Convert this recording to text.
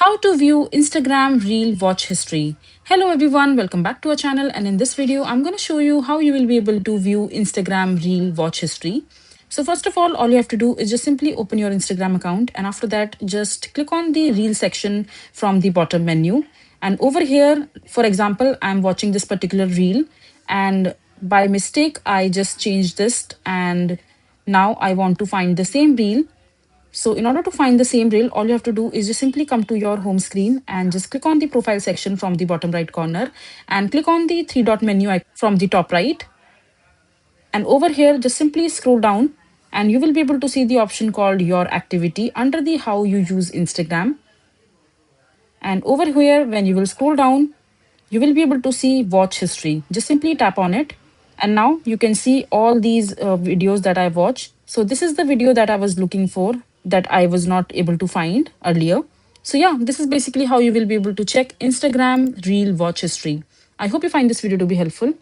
How to view Instagram Reel watch history. Hello everyone, welcome back to our channel, and in this video I'm going to show you how you will be able to view Instagram Reel watch history. So first of all you have to do is just simply open your Instagram account, and after that just click on the Reel section from the bottom menu. And over here, for example, I'm watching this particular reel, and by mistake I just changed this, and now I want to find the same reel. So in order to find the same reel, all you have to do is just simply come to your home screen and just click on the profile section from the bottom right corner and click on the three dot menu from the top right. And over here, just simply scroll down and you will be able to see the option called your activity under the how you use Instagram. And over here, when you will scroll down, you will be able to see watch history. Just simply tap on it. And now you can see all these videos that I watched. So this is the video that I was looking for that I was not able to find earlier. So yeah, this is basically how you will be able to check Instagram Reel watch history. I hope you find this video to be helpful.